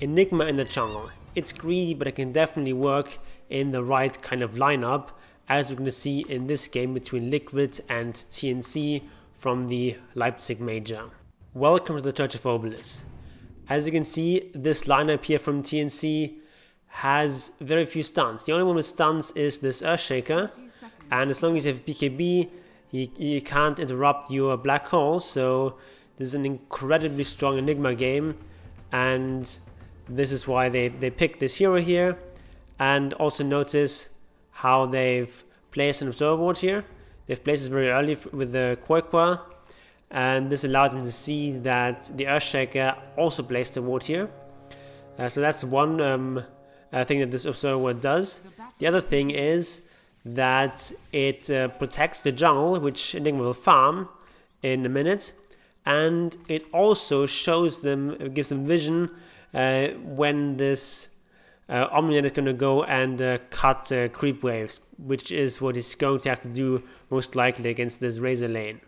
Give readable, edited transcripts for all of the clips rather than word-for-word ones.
Enigma in the jungle. It's greedy, but it can definitely work in the right kind of lineup, as we're going to see in this game between Liquid and TNC from the Leipzig Major. Welcome to the Church of Obelisk. As you can see, this lineup here from TNC has very few stuns. The only one with stuns is this Earthshaker, and as long as you have BKB, you can't interrupt your black hole, so this is an incredibly strong Enigma game, and this is why they picked this hero here. And also notice how they've placed an observer ward here. They've placed it very early with the Quoiqua, and this allowed them to see that the Earthshaker also placed a ward here. So that's one thing that this observer ward does. The other thing is that it protects the jungle, which Enigma will farm in a minute, and it also shows them, it gives them vision when this Omninet is going to go and cut creep waves, which is what he's going to have to do most likely against this Razor lane.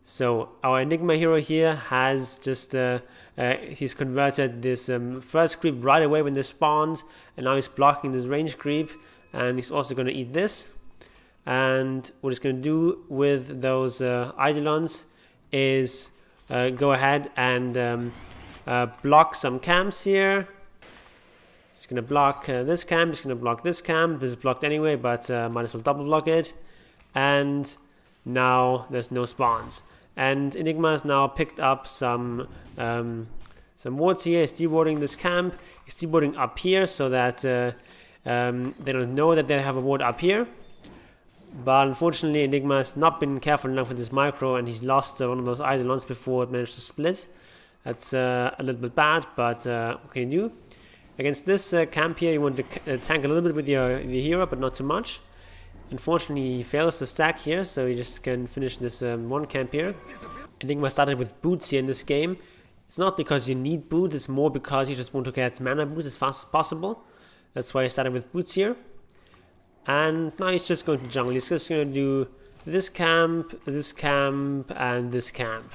So our Enigma hero here has just he's converted this first creep right away when they spawned, and now he's blocking this range creep, and he's also going to eat this. And what he's going to do with those Eidolons is go ahead and block some camps here. He's going to block this camp, he's going to block this camp. This is blocked anyway, but might as well double block it. And now there's no spawns. And Enigma has now picked up some wards here. He's dewarding this camp. He's dewarding up here so that they don't know that they have a ward up here. But unfortunately, Enigma has not been careful enough with this micro, and he's lost one of those Eidolons before it managed to split. That's a little bit bad, but what can you do? Against this camp here, you want to tank a little bit with your hero, but not too much. Unfortunately, he fails to stack here, so he just can finish this one camp here. Enigma started with boots here in this game. It's not because you need boots, it's more because you just want to get mana boots as fast as possible. That's why he started with boots here. And now he's just going to jungle. He's just going to do this camp, and this camp.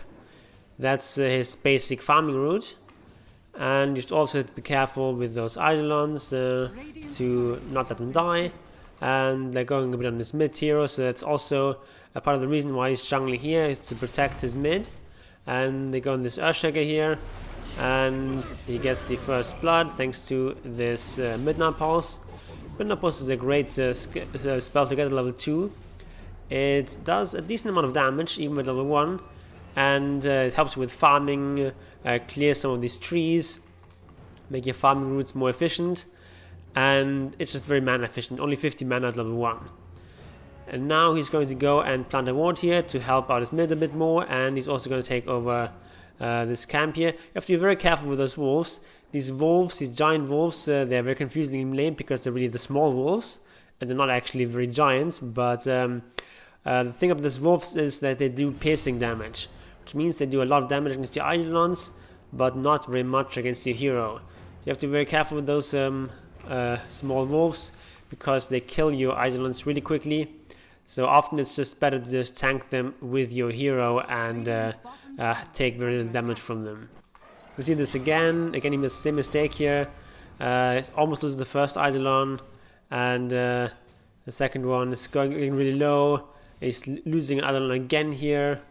That's his basic farming route. And you also have to be careful with those Eidolons to not let them die. And they're going a bit on this mid hero, so that's also a part of the reason why he's jungling here, is to protect his mid. And they go on this Earthshaker here, and he gets the first blood thanks to this Midnight Pulse. Midnight Pulse is a great spell to get at level 2. It does a decent amount of damage even at level 1, and it helps with farming, clear some of these trees, make your farming routes more efficient, and it's just very mana efficient, only 50 mana at level 1. And now he's going to go and plant a ward here to help out his mid a bit more, and he's also going to take over this camp here. You have to be very careful with those wolves. These wolves, these giant wolves, they're very confusingly named because they're really the small wolves, and they're not actually very giants, but the thing about these wolves is that they do piercing damage, which means they do a lot of damage against the Eidolons, but not very much against your hero. So you have to be very careful with those small wolves, because they kill your Eidolons really quickly. So often it's just better to just tank them with your hero and take very little damage from them. We see this again he makes the same mistake here. He almost loses the first Eidolon, and the second one is going really low. He's losing Eidolon again here.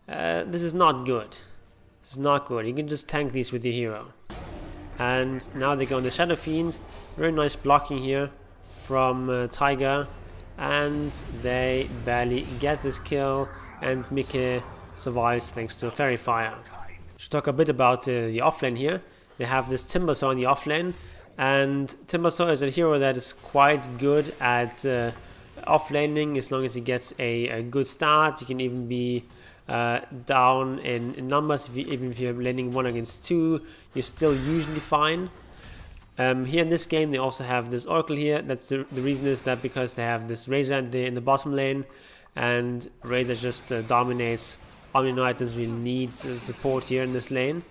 This is not good. This is not good. You can just tank these with your hero. And now they go on the Shadow Fiend. Very nice blocking here from Taiga. And they barely get this kill, and Mike survives thanks to Fairy Fire. Should talk a bit about the offlane here. They have this Timbersaw in the offlane, and Timbersaw is a hero that is quite good at offlaning as long as he gets a good start. He can even be down in numbers. Even if you're laning 1 against 2, you're still usually fine. Here in this game they also have this Oracle here. That's the reason is that because they have this Razor in the bottom lane, and Razor just dominates. Omni Knight doesn't really need support here in this lane.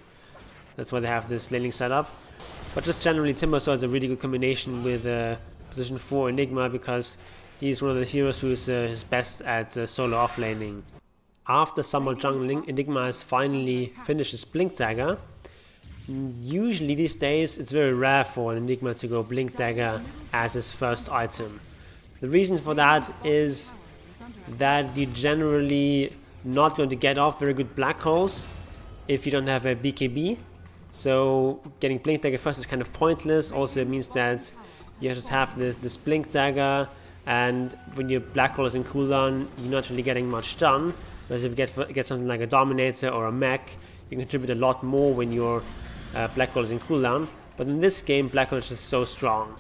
That's why they have this laning setup. But just generally, Timbersaw is a really good combination with position 4 Enigma, because he's one of the heroes who is his best at solo offlaning. After some more jungling, Enigma has finally finished his Blink Dagger, Usually these days it's very rare for an Enigma to go Blink Dagger as his first item. The reason for that is that you're generally not going to get off very good black holes if you don't have a BKB. So getting Blink Dagger first is kind of pointless. Also it means that you just have this Blink Dagger, and when your black hole is in cooldown you're not really getting much done. Whereas if you get something like a Dominator or a mech, you can contribute a lot more when your black hole is in cooldown. But in this game black hole is just so strong,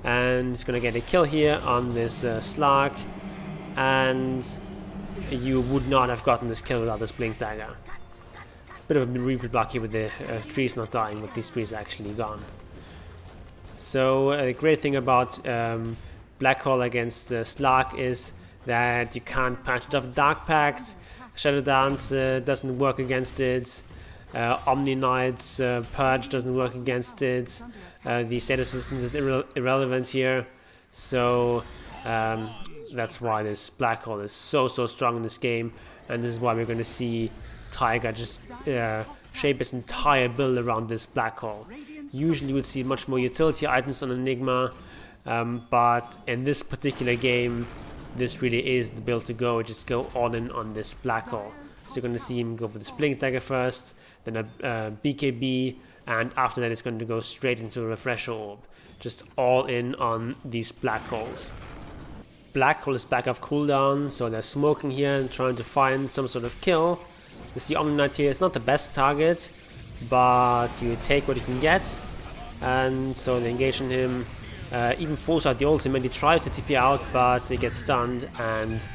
and it's gonna get a kill here on this Slark, and you would not have gotten this kill without this Blink Dagger. Bit of a replay block here with the trees not dying, but these trees are actually gone. So the great thing about black hole against Slark is that you can't patch it off Dark Pact. Shadow Dance doesn't work against it. Omni Knight's Purge doesn't work against it. The status resistance is irrelevant here. So that's why this black hole is so strong in this game, and this is why we're going to see Taiga just shape his entire build around this black hole. Usually you would see much more utility items on Enigma, but in this particular game this really is the build to go. Just go all in on this black hole. So you're going to see him go for this Blink Dagger first, then a BKB, and after that it's going to go straight into a Refresher Orb. Just all in on these black holes. Black hole is back off cooldown, so they're smoking here and trying to find some sort of kill. You see Omni Knight here, it's not the best target, but you take what you can get, and so they engage on him. Even force out the ultimate. He tries to TP out, but he gets stunned, and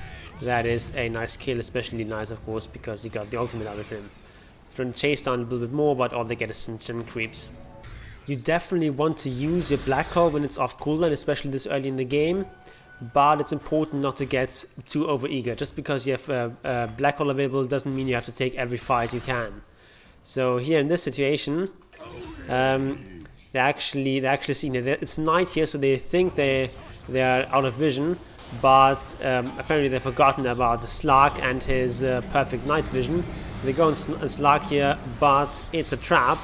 that is a nice kill, especially nice of course because he got the ultimate out of him. Trying to chase down a little bit more, but all they get is some gen creeps. You definitely want to use your black hole when it's off cooldown, especially this early in the game, but it's important not to get too overeager. Just because you have black hole available doesn't mean you have to take every fight you can. So here in this situation, they're actually seeing it. It's night here, so they think they are out of vision, but apparently they've forgotten about Slark and his perfect night vision. They go on Slark here, but it's a trap,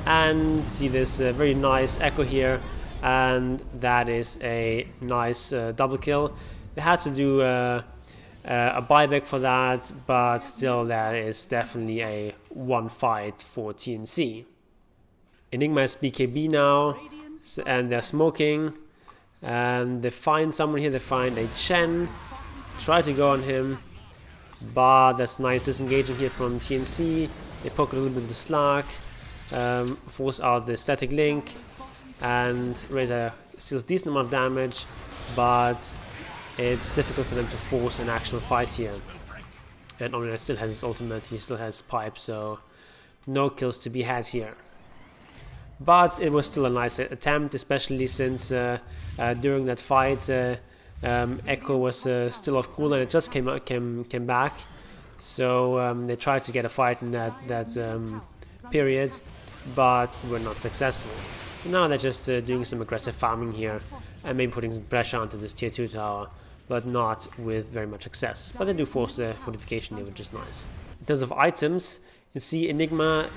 and see this very nice echo here, and that is a nice double kill. They had to do a buyback for that, but still that is definitely a one fight for TNC. Enigma is BKB now, and they're smoking, and they find someone here. They find a Chen, try to go on him, but that's nice disengaging here from TNC. They poke a little bit of the Slark, force out the static link, and Razor steals a decent amount of damage, but it's difficult for them to force an actual fight here. And Omni still has his ultimate, he still has pipe, so no kills to be had here. But it was still a nice attempt, especially since during that fight Echo was still off cooldown. It just came back, so they tried to get a fight in that period, but were not successful. So now they're just doing some aggressive farming here and maybe putting some pressure onto this tier 2 tower, but not with very much success. But they do force the fortification here, which is nice. In terms of items, you see Enigma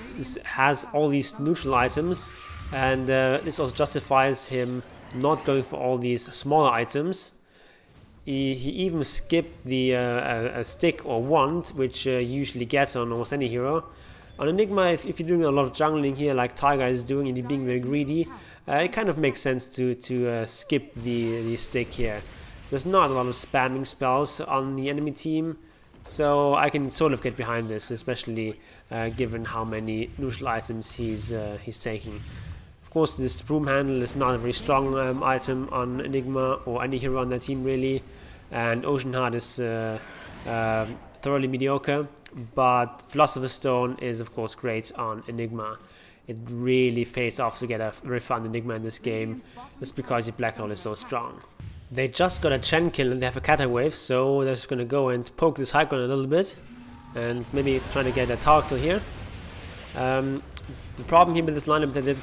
has all these neutral items, and this also justifies him not going for all these smaller items. He even skipped the a stick or wand, which you usually gets on almost any hero. On Enigma, if you're doing a lot of jungling here like Taiga is doing and you're being very greedy, it kind of makes sense to skip the stick here. There's not a lot of spamming spells on the enemy team, so I can sort of get behind this, especially given how many neutral items he's taking. Of course, this broom handle is not a very strong item on Enigma or any hero on their team really, and Ocean Heart is thoroughly mediocre, but Philosopher's Stone is of course great on Enigma. It really pays off to get a very fun Enigma in this game, just because your black hole is so strong. They just got a Chen kill and they have a Kata wave, so they're just gonna go and poke this high ground a little bit and maybe trying to get a tower kill here. The problem here with this lineup is that they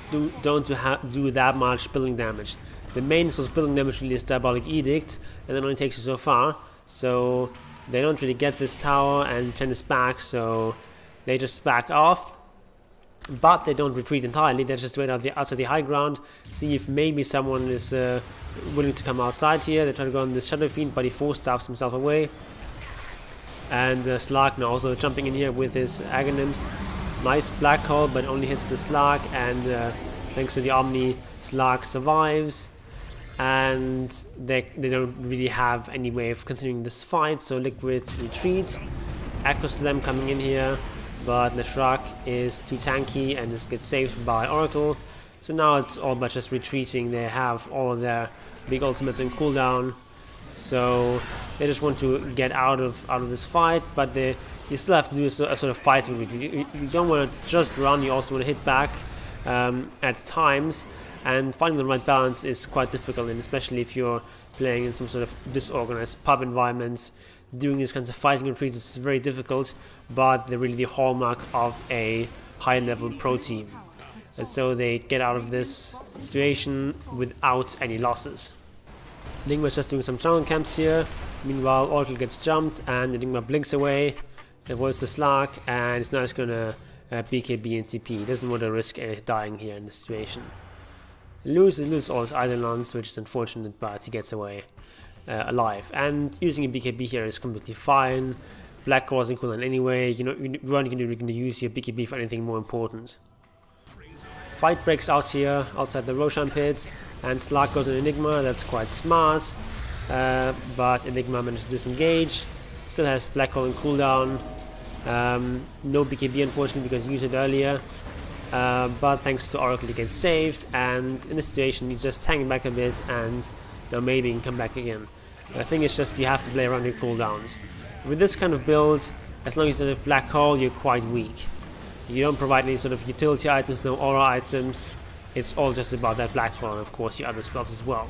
don't do that much building damage. The main source of building damage really is Diabolic Edict, and it only takes you so far, so they don't really get this tower, and Chen is back, so they just back off. but they don't retreat entirely. They just wait outside the high ground, see if maybe someone is willing to come outside here. They try to go on the Shadow Fiend, but he force-staffs himself away. And Slark now also jumping in here with his Aghanims. Nice black hole, but only hits the Slark, and thanks to the Omni, Slark survives. And they don't really have any way of continuing this fight, so Liquid retreat. Echo Slam coming in here, but Leshrac is too tanky and just gets saved by Oracle. So now it's all but just retreating. They have all of their big ultimates in cooldown, so they just want to get out of this fight, but you still have to do a sort of fighting retreat. You don't want to just run, you also want to hit back at times, and finding the right balance is quite difficult, and especially if you're playing in some sort of disorganized pub environments. Doing these kinds of fighting retreats is very difficult, but they're really the hallmark of a high-level pro team. And so they get out of this situation without any losses. Enigma is just doing some jungle camps here. Meanwhile, Oracle gets jumped and Enigma blinks away, avoids the Slark, and it's now just gonna BKB and TP. He doesn't want to risk dying here in this situation. Loses all his Eidolons, which is unfortunate, but he gets away alive. And using a BKB here is completely fine. Black Core isn't cooldown anyway. You know, you're only going to use your BKB for anything more important. Fight breaks out here outside the Roshan pit, and Slark goes on Enigma. That's quite smart, but Enigma manages to disengage. Still has Black Hole in cooldown. No BKB unfortunately because he used it earlier, but thanks to Oracle he gets saved, and in this situation you just hang back a bit and now maybe you can come back again. The thing is just you have to play around your cooldowns. With this kind of build, as long as you don't have Black Hole, you're quite weak. You don't provide any sort of utility items, no aura items. It's all just about that Black Hole and of course your other spells as well.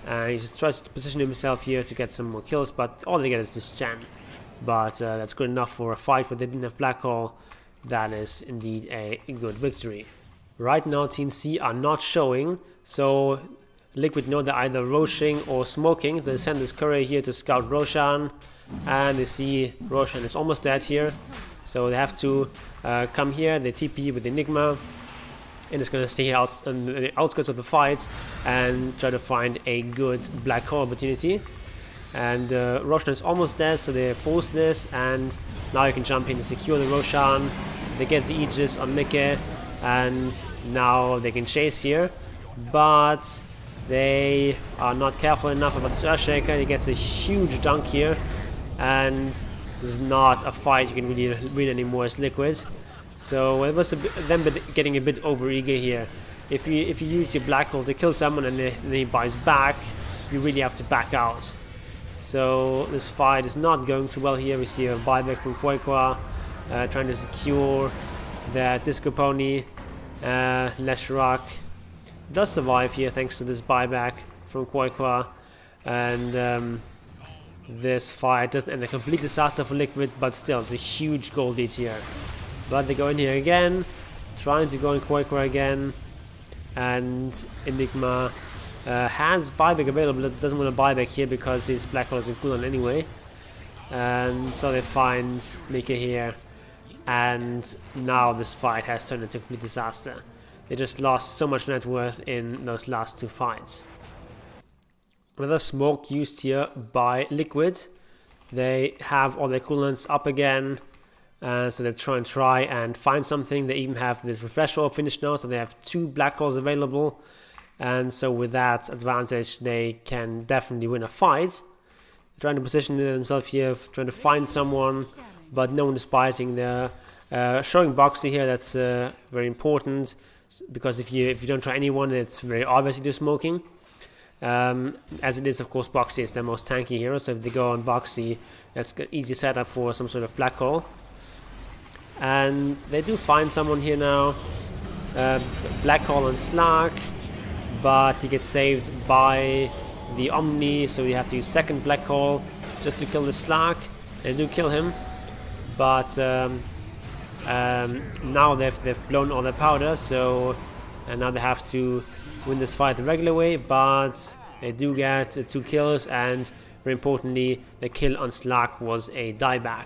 He just tries to position himself here to get some more kills, but all they get is this Chen. But that's good enough for a fight where they didn't have Black Hole. That is indeed a good victory. Right now TNC are not showing, so Liquid know they're either roshing or smoking. They send this courier here to scout Roshan, and they see Roshan is almost dead here, so they have to come here. They TP with Enigma, and it's going to stay out on the outskirts of the fight and try to find a good Black Hole opportunity. And Roshan is almost dead, so they force this, and now you can jump in and secure the Roshan. They get the Aegis on Mikke, and now they can chase here, but they are not careful enough about this Earthshaker. He gets a huge dunk here, and this is not a fight you can really win anymore as Liquid. So it was them getting a bit overeager here. If you use your Black Hole to kill someone and then he buys back, you really have to back out. So this fight is not going too well here. We see a buyback from Quaquaw, trying to secure the Disco Pony. Leshrac does survive here thanks to this buyback from Quaquaw, and this fight doesn't end a complete disaster for Liquid, but still it's a huge gold lead here. But they go in here again, trying to go in Quaquaw again, and Enigma has buyback available, but doesn't want to buyback here because his Black Hole is in cooldown anyway. And so they find Mikke here, and now this fight has turned into a complete disaster. They just lost so much net worth in those last two fights. Another smoke used here by Liquid. They have all their cooldowns up again, so they try and find something. They even have this refresh orb finished now, so they have 2 Black Holes available. And so with that advantage, they can definitely win a fight. They're trying to position themselves here, trying to find someone, but no one is biting. They're showing Boxy here. That's very important, because if you don't try anyone, it's very obvious they're smoking. As it is, of course, Boxy is their most tanky hero, so if they go on Boxy, that's an easy setup for some sort of Black Hole. And they do find someone here now. Black Hole on Slark, but he gets saved by the Omni, so you have to use second Black Hole just to kill the Slark. They do kill him, but now they've blown all their powder, so now they have to win this fight the regular way, but they do get 2 kills, and very importantly, the kill on Slark was a dieback.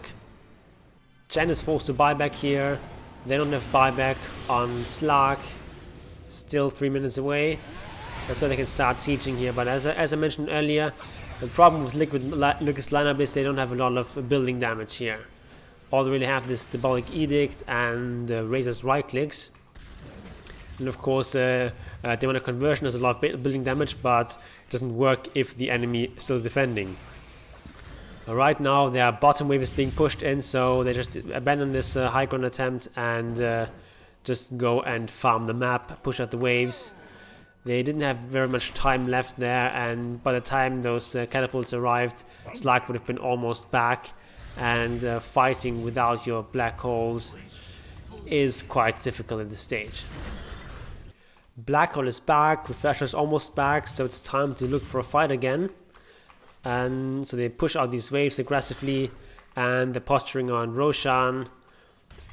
Chen is forced to buy back here, They don't have buyback on Slag. Still 3 minutes away. That's why they can start sieging here. But as I mentioned earlier, the problem with Liquid's lineup is they don't have a lot of building damage here. All they really have is the Diabolic Edict and Razor's right clicks. And of course, Demonic Conversion has a lot of building damage, but it doesn't work if the enemy is still defending. Right now, their bottom wave is being pushed in, so they just abandon this high ground attempt and just go and farm the map, push out the waves. They didn't have very much time left there, and by the time those catapults arrived, Slag would have been almost back. And fighting without your black holes is quite difficult at this stage. Black hole is back, Refresher is almost back, so it's time to look for a fight again. And so they push out these waves aggressively, and they're posturing on Roshan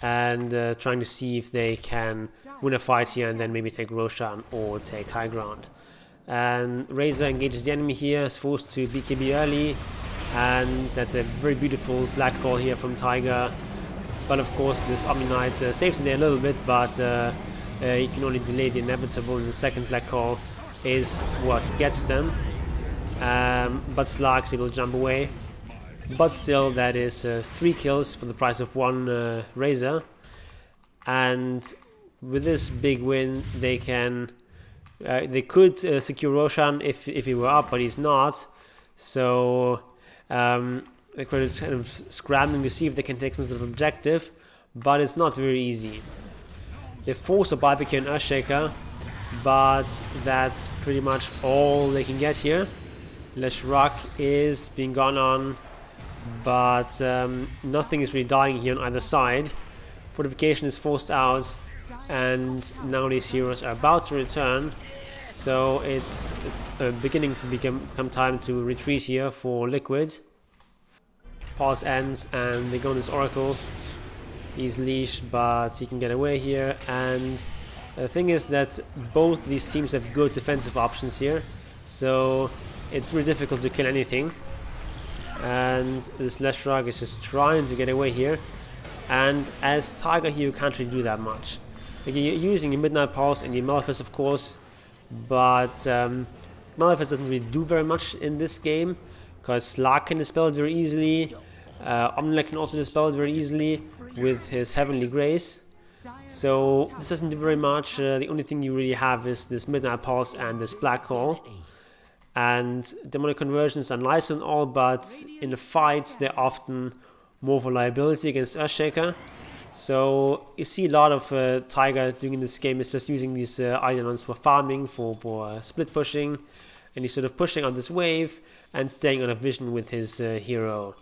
and trying to see if they can win a fight here and then maybe take Roshan or take high ground. And Razor engages the enemy here, is forced to BKB early. And that's a very beautiful black call here from Taiga. But of course this Omni Knight saves the day a little bit, but you can only delay the inevitable, and the second black call is what gets them. But Slag will jump away. But still, that is 3 kills for the price of 1 Razor. And with this big win, they could secure Roshan if he were up, but he's not. So they're kind of scrambling to see if they can take some sort of objective, but it's not very easy. They force a barbecue and Earthshaker, but that's pretty much all they can get here. Leshrac is being gone on, but nothing is really dying here on either side. Fortification is forced out, and now these heroes are about to return. So it's beginning to become time to retreat here for Liquid. Pause ends and they go on this Oracle. He's leashed, but he can get away here. And the thing is that both these teams have good defensive options here, so it's really difficult to kill anything. And this Leshrac is just trying to get away here. And as Taiga here, you can't really do that much. Like, you're using your Midnight Pulse and your Malefice, of course, but Malefice doesn't really do very much in this game, because Slag can dispel it very easily. Omni can also dispel it very easily with his Heavenly Grace. So this doesn't do very much. The only thing you really have is this Midnight Pulse and this Black Hole. And Demonic Conversions are nice and all, but in the fights they're often more of a liability against Earthshaker. So you see a lot of Taiga doing in this game is just using these Eidolons for farming, for split pushing, and he's sort of pushing on this wave and staying on a vision with his hero.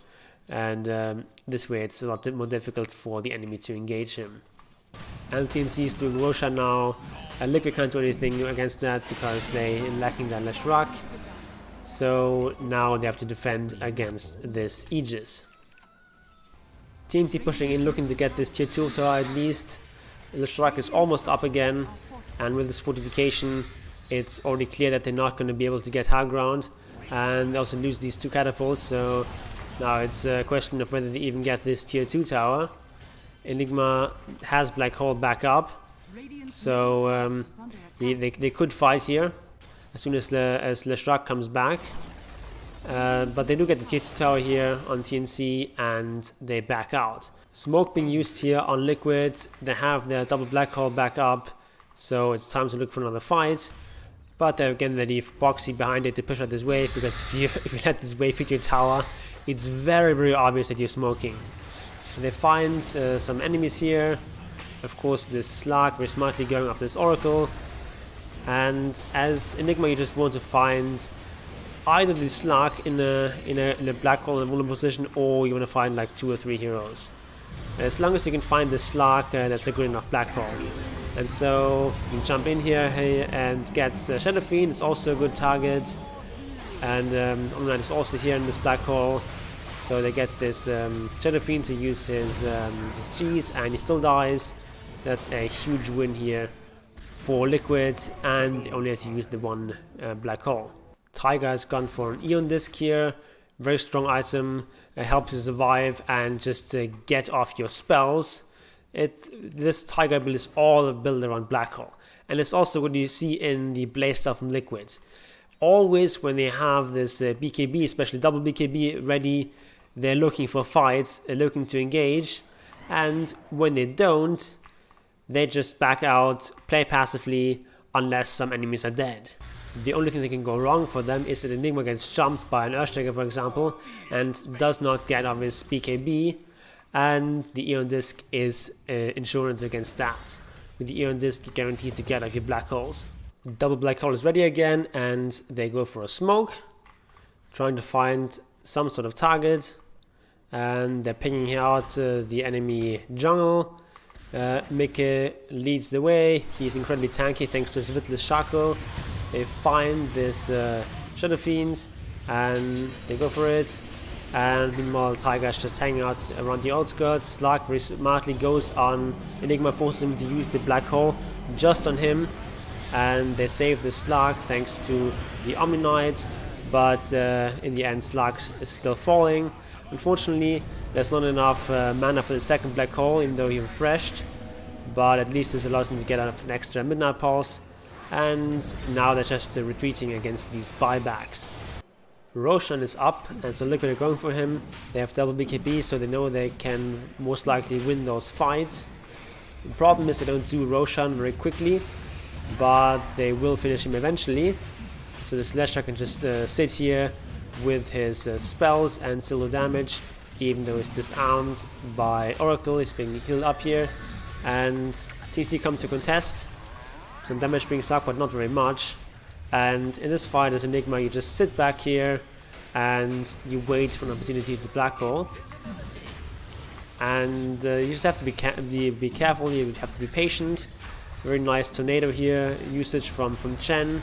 And this way it's a lot more difficult for the enemy to engage him. And TNC is doing Roshan now. Liquid can't do anything against that because they're lacking that Leshrac. So now they have to defend against this Aegis. TNC pushing in, looking to get this tier 2 tower at least. Leshrac is almost up again, and with this fortification it's already clear that they're not going to be able to get high ground, and they also lose these 2 catapults, so now it's a question of whether they even get this tier 2 tower. Enigma has Black Hole back up, so they could fight here as soon as Leshrac comes back. But they do get the tier 2 tower here on TNC and they back out. Smoke being used here on Liquid. They have their double black hole back up, so it's time to look for another fight. But then again they leave Boxy behind it to push out this wave, because if you let this wave hit your tower, it's very obvious that you're smoking. And they find some enemies here. Of course this Slag very smartly going after this Oracle. And as Enigma you just want to find either the Slag in a black hole in a vulnerable position, or you want to find like 2 or 3 heroes. As long as you can find the Slag, that's a good enough black hole. And so you can jump in here and get Shadow Fiend. It's also a good target. And Omni Knight is also here in this black hole. So they get this Shadow Fiend to use his G's, and he still dies. That's a huge win here for Liquid, and they only have to use the 1 black hole. Taiga has gone for an Eon Disc here, very strong item, helps you survive and just get off your spells. This Taiga build is all built around black hole, and it's also what you see in the blaze stuff from Liquid. Always when they have this BKB, especially double BKB ready, they're looking for fights, they're looking to engage, and when they don't, they just back out, play passively, unless some enemies are dead. The only thing that can go wrong for them is that Enigma gets jumped by an Earthshaker, for example, and does not get off his BKB, and the Eon Disc is insurance against that. With the Eon Disc, you're guaranteed to get like your black holes. Double black hole is ready again, and they go for a smoke, trying to find some sort of target, and they're pinging out the enemy jungle. Mikke leads the way. He's incredibly tanky thanks to his Witless Shaco. They find this Shadow Fiend and they go for it. And meanwhile, Taiga's just hanging out around the outskirts. Slug very smartly goes on Enigma, forces him to use the black hole just on him. And they save the Slug thanks to the Omni-Knight. But in the end, Slug is still falling. Unfortunately, there's not enough mana for the second black hole, even though he refreshed. But at least this allows him to get an extra Midnight Pulse. And now they're just retreating against these buybacks. Roshan is up, and so Liquid are going for him. They have double BKB, so they know they can most likely win those fights. The problem is they don't do Roshan very quickly, but they will finish him eventually. So the Sledgehammer can just sit here with his spells and still do damage, even though he's disarmed by Oracle. He's being healed up here, and TC come to contest. Some damage being sucked, but not very much. And in this fight as Enigma, you just sit back here and you wait for an opportunity to black hole. And you just have to be careful, you have to be patient. Very nice tornado here, usage from Chen.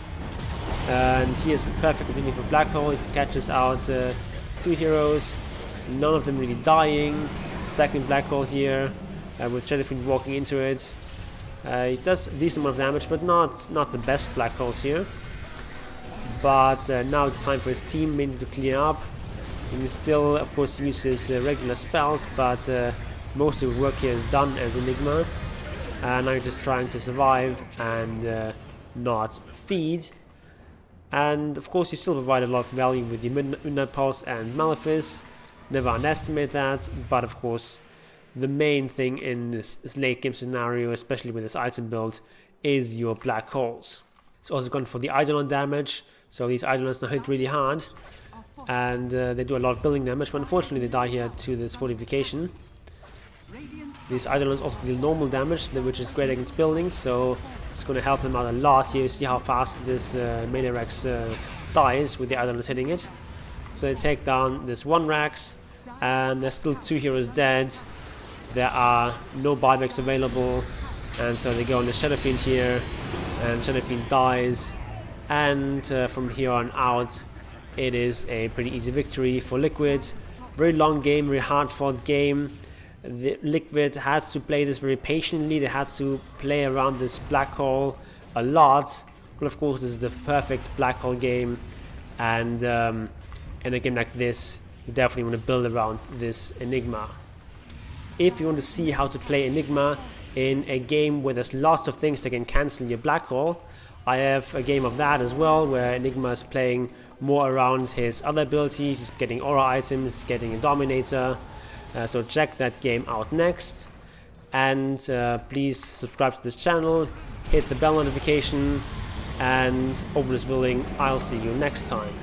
And here's a perfect opportunity for black hole. He catches out two heroes, none of them really dying. Second black hole here, with Shadowfiend walking into it. It does a decent amount of damage, but not the best black holes here. But now it's time for his team mainly to clean up. He can still, of course, use his regular spells, but most of the work here is done as Enigma. Now you're just trying to survive and not feed. And of course you still provide a lot of value with the Midnight Pulse and Malefice. Never underestimate that, but of course the main thing in this late game scenario, especially with this item build, is your black holes. It's also gone for the Eidolon damage, so these Eidolons now hit really hard, and they do a lot of building damage, but unfortunately they die here to this fortification. These Eidolons also deal normal damage, which is great against buildings, so it's going to help them out a lot. Here you see how fast this melee Rex dies with the Eidolons hitting it. So they take down this one Rex, and there's still two heroes dead. There are no buybacks available, and so they go on the Shadowfiend here, and Shadowfiend dies. And from here on out, it is a pretty easy victory for Liquid. Very long game, very hard fought game. The Liquid had to play this very patiently. They had to play around this black hole a lot. But of course, this is the perfect black hole game, and in a game like this, you definitely want to build around this Enigma. If you want to see how to play Enigma in a game where there's lots of things that can cancel your black hole, I have a game of that as well, where Enigma is playing more around his other abilities. He's getting aura items, he's getting a dominator. So check that game out next, and please subscribe to this channel, hit the bell notification, and over this building, I'll see you next time.